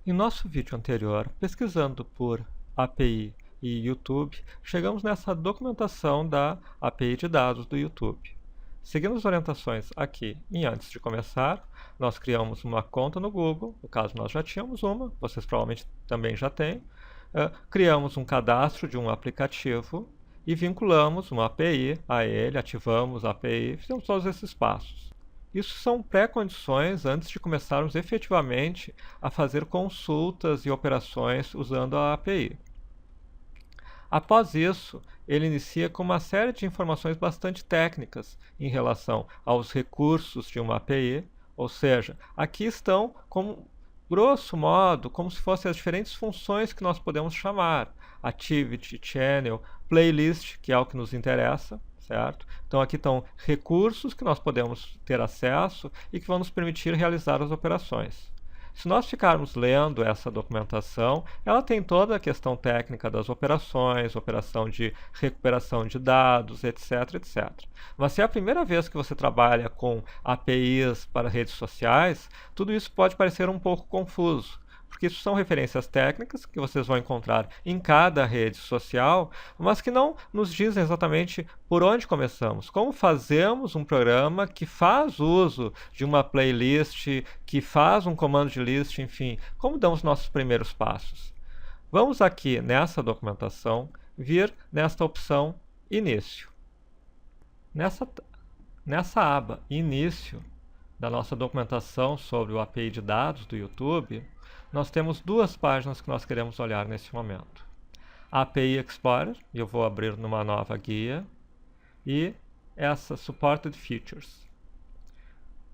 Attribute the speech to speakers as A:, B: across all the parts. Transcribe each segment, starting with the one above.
A: Em nosso vídeo anterior, pesquisando por API e YouTube, chegamos nessa documentação da API de dados do YouTube. Seguindo as orientações aqui e antes de começar, nós criamos uma conta no Google, no caso nós já tínhamos uma, vocês provavelmente também já têm. Criamos um cadastro de um aplicativo e vinculamos uma API a ele, ativamos a API, fizemos todos esses passos. Isso são pré-condições antes de começarmos efetivamente a fazer consultas e operações usando a API. Após isso, ele inicia com uma série de informações bastante técnicas em relação aos recursos de uma API, ou seja, aqui estão, como grosso modo, como se fossem as diferentes funções que nós podemos chamar: Activity, Channel, Playlist, que é o que nos interessa, certo? Então aqui estão recursos que nós podemos ter acesso e que vão nos permitir realizar as operações. Se nós ficarmos lendo essa documentação, ela tem toda a questão técnica das operações, operação de recuperação de dados, etc, etc. Mas se é a primeira vez que você trabalha com APIs para redes sociais, tudo isso pode parecer um pouco confuso, porque isso são referências técnicas que vocês vão encontrar em cada rede social, mas que não nos dizem exatamente por onde começamos, como fazemos um programa que faz uso de uma playlist, que faz um comando de list, enfim, como damos nossos primeiros passos. Vamos aqui nessa documentação vir nesta opção Início. Nessa aba Início da nossa documentação sobre o API de dados do YouTube, nós temos duas páginas que nós queremos olhar nesse momento. A API Explorer, e eu vou abrir numa nova guia, e essa Supported Features.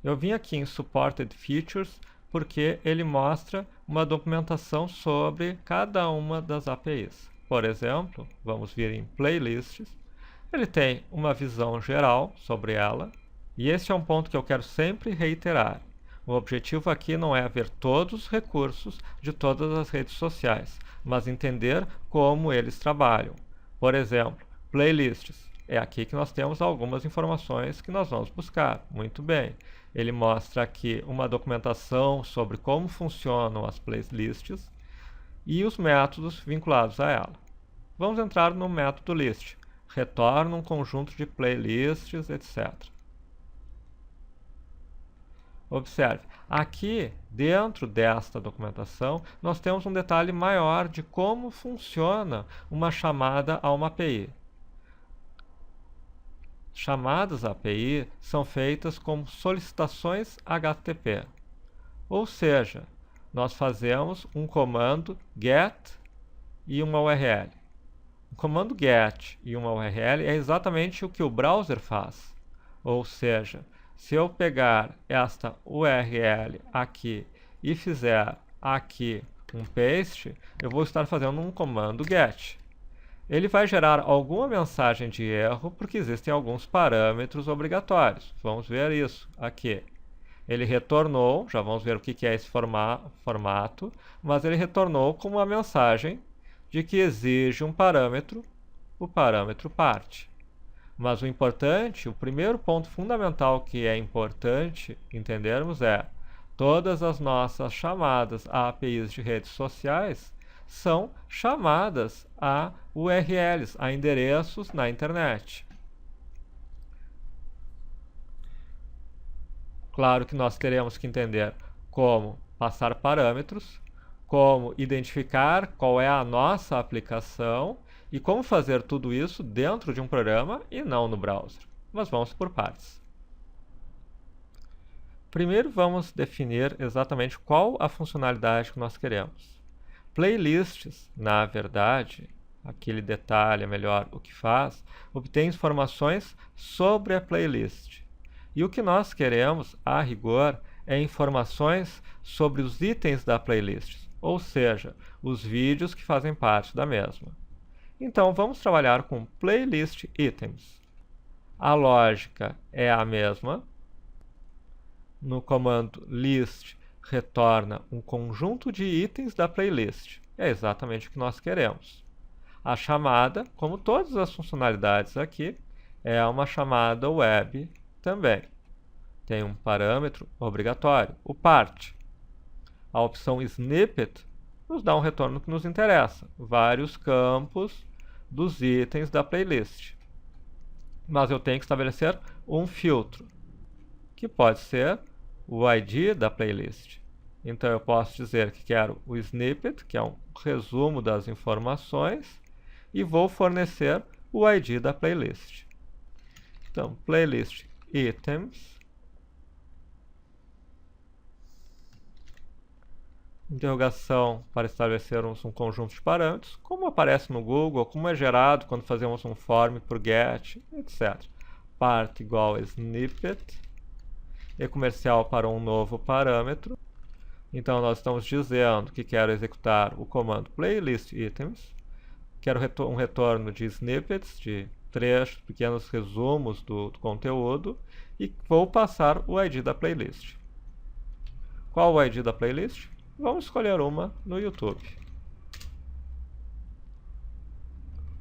A: Eu vim aqui em Supported Features porque ele mostra uma documentação sobre cada uma das APIs. Por exemplo, vamos vir em Playlists, ele tem uma visão geral sobre ela, e esse é um ponto que eu quero sempre reiterar. O objetivo aqui não é ver todos os recursos de todas as redes sociais, mas entender como eles trabalham. Por exemplo, playlists. É aqui que nós temos algumas informações que nós vamos buscar. Muito bem. Ele mostra aqui uma documentação sobre como funcionam as playlists e os métodos vinculados a ela. Vamos entrar no método list. Retorna um conjunto de playlists, etc. Observe, aqui dentro desta documentação nós temos um detalhe maior de como funciona uma chamada a uma API. Chamadas a API são feitas como solicitações HTTP, ou seja, nós fazemos um comando GET e uma URL. O comando GET e uma URL é exatamente o que o browser faz, ou seja, se eu pegar esta URL aqui e fizer aqui um paste, eu vou estar fazendo um comando GET. Ele vai gerar alguma mensagem de erro porque existem alguns parâmetros obrigatórios. Vamos ver isso aqui. Ele retornou, já vamos ver o que é esse formato, mas ele retornou com uma mensagem de que exige um parâmetro, o parâmetro part. Mas o importante, o primeiro ponto fundamental que é importante entendermos é: todas as nossas chamadas a APIs de redes sociais são chamadas a URLs, a endereços na internet. Claro que nós teremos que entender como passar parâmetros, como identificar qual é a nossa aplicação e como fazer tudo isso dentro de um programa e não no browser. Mas vamos por partes. Primeiro vamos definir exatamente qual a funcionalidade que nós queremos. Playlists, na verdade, aqui ele detalha melhor o que faz, obtém informações sobre a playlist. E o que nós queremos, a rigor, é informações sobre os itens da playlist, ou seja, os vídeos que fazem parte da mesma. Então, vamos trabalhar com Playlist Items. A lógica é a mesma. No comando list, retorna um conjunto de itens da playlist. É exatamente o que nós queremos. A chamada, como todas as funcionalidades aqui, é uma chamada web também. Tem um parâmetro obrigatório, o part. A opção Snippet nos dá um retorno que nos interessa, vários campos dos itens da playlist. Mas eu tenho que estabelecer um filtro, que pode ser o ID da playlist. Então eu posso dizer que quero o snippet, que é um resumo das informações, e vou fornecer o ID da playlist. Então, playlist items, interrogação para estabelecermos um conjunto de parâmetros, como aparece no Google, como é gerado quando fazemos um form por get, etc. Part igual a snippet, e comercial para um novo parâmetro. Então, nós estamos dizendo que quero executar o comando playlist items, quero um retorno de snippets, de trechos, pequenos resumos do conteúdo, e vou passar o ID da playlist. Qual o ID da playlist? Vamos escolher uma no YouTube.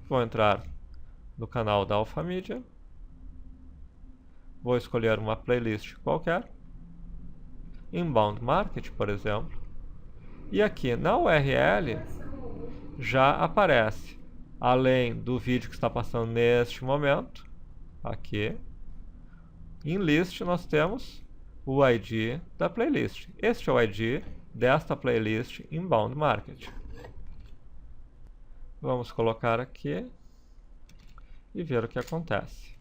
A: Vou entrar no canal da Alphamídia. Vou escolher uma playlist qualquer. Inbound Market, por exemplo. E aqui na URL já aparece, além do vídeo que está passando neste momento, aqui, em list nós temos o ID da playlist. Este é o ID desta playlist Inbound Market. Vamos colocar aqui e ver o que acontece.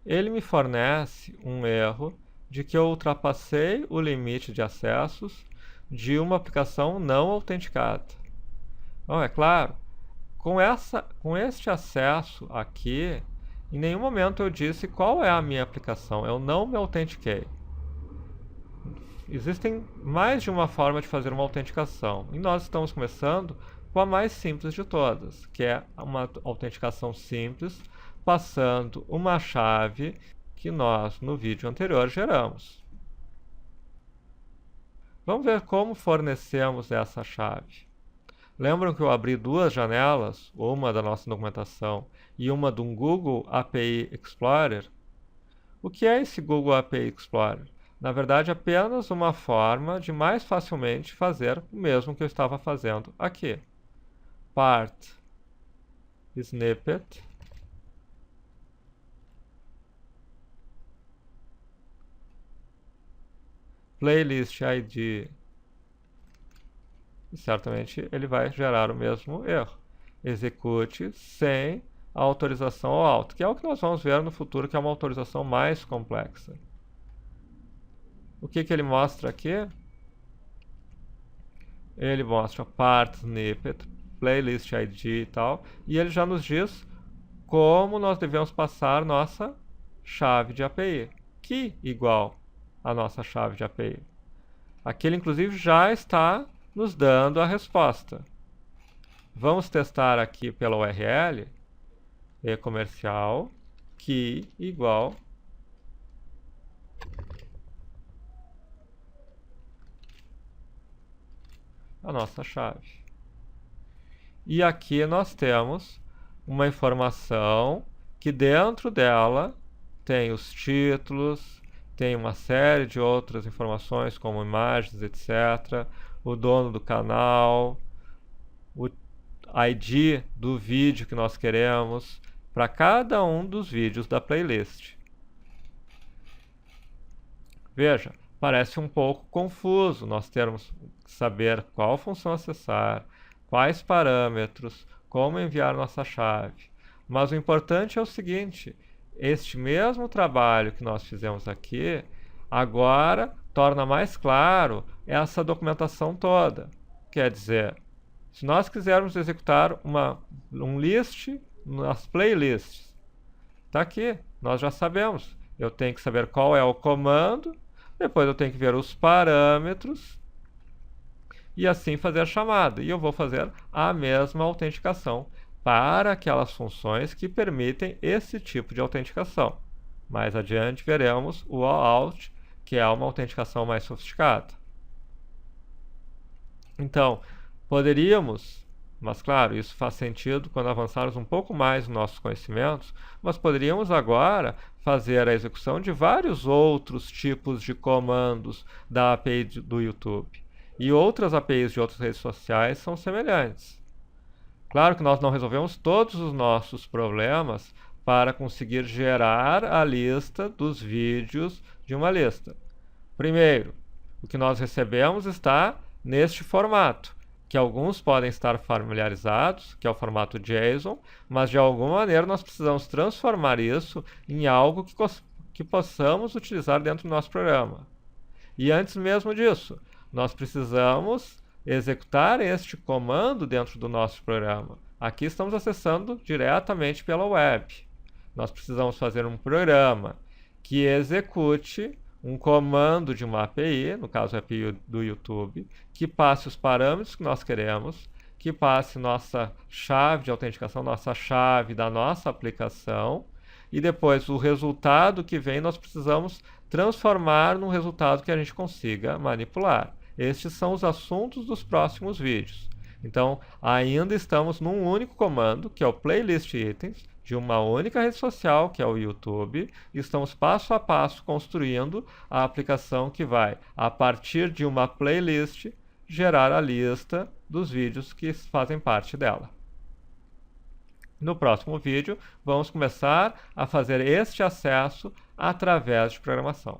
A: Ele me fornece um erro de que eu ultrapassei o limite de acessos de uma aplicação não autenticada. Então, é claro, com este acesso aqui, em nenhum momento eu disse qual é a minha aplicação, eu não me autentiquei. Existem mais de uma forma de fazer uma autenticação, e nós estamos começando com a mais simples de todas, que é uma autenticação simples, passando uma chave que nós, no vídeo anterior, geramos. Vamos ver como fornecemos essa chave. Lembram que eu abri duas janelas, uma da nossa documentação e uma do Google API Explorer? O que é esse Google API Explorer? Na verdade, apenas uma forma de mais facilmente fazer o mesmo que eu estava fazendo aqui. Part snippet playlist ID, e certamente ele vai gerar o mesmo erro. Execute sem a autorização ao auto, que é o que nós vamos ver no futuro, que é uma autorização mais complexa. O que ele mostra aqui? Ele mostra part snippet, playlist ID e tal, e ele já nos diz como nós devemos passar nossa chave de API, que igual a nossa chave de API. Aqui ele, inclusive, já está nos dando a resposta. Vamos testar aqui pela URL, e-comercial, que igual a nossa chave. E aqui nós temos uma informação que dentro dela tem os títulos, tem uma série de outras informações como imagens, etc. O dono do canal, o ID do vídeo que nós queremos para cada um dos vídeos da playlist. Veja, parece um pouco confuso nós termos que saber qual função acessar, quais parâmetros, como enviar nossa chave. Mas o importante é o seguinte: este mesmo trabalho que nós fizemos aqui, agora torna mais claro essa documentação toda. Quer dizer, se nós quisermos executar um list nas playlists, está aqui, nós já sabemos. Eu tenho que saber qual é o comando, depois eu tenho que ver os parâmetros, e assim fazer a chamada. E eu vou fazer a mesma autenticação para aquelas funções que permitem esse tipo de autenticação. Mais adiante veremos o OAuth, que é uma autenticação mais sofisticada. Então, poderíamos, Mas, claro, isso faz sentido quando avançarmos um pouco mais nos nossos conhecimentos, mas poderíamos agora fazer a execução de vários outros tipos de comandos da API do YouTube. E outras APIs de outras redes sociais são semelhantes. Claro que nós não resolvemos todos os nossos problemas para conseguir gerar a lista dos vídeos de uma lista. Primeiro, o que nós recebemos está neste formato, que alguns podem estar familiarizados, que é o formato JSON, mas de alguma maneira nós precisamos transformar isso em algo que possamos utilizar dentro do nosso programa. E antes mesmo disso, nós precisamos executar este comando dentro do nosso programa. Aqui estamos acessando diretamente pela web. Nós precisamos fazer um programa que execute um comando de uma API, no caso a API do YouTube, que passe os parâmetros que nós queremos, que passe nossa chave de autenticação, nossa chave da nossa aplicação, e depois o resultado que vem nós precisamos transformar num resultado que a gente consiga manipular. Estes são os assuntos dos próximos vídeos. Então, ainda estamos num único comando, que é o playlist itens, de uma única rede social, que é o YouTube, e estamos passo a passo construindo a aplicação que vai, a partir de uma playlist, gerar a lista dos vídeos que fazem parte dela. No próximo vídeo, vamos começar a fazer este acesso através de programação.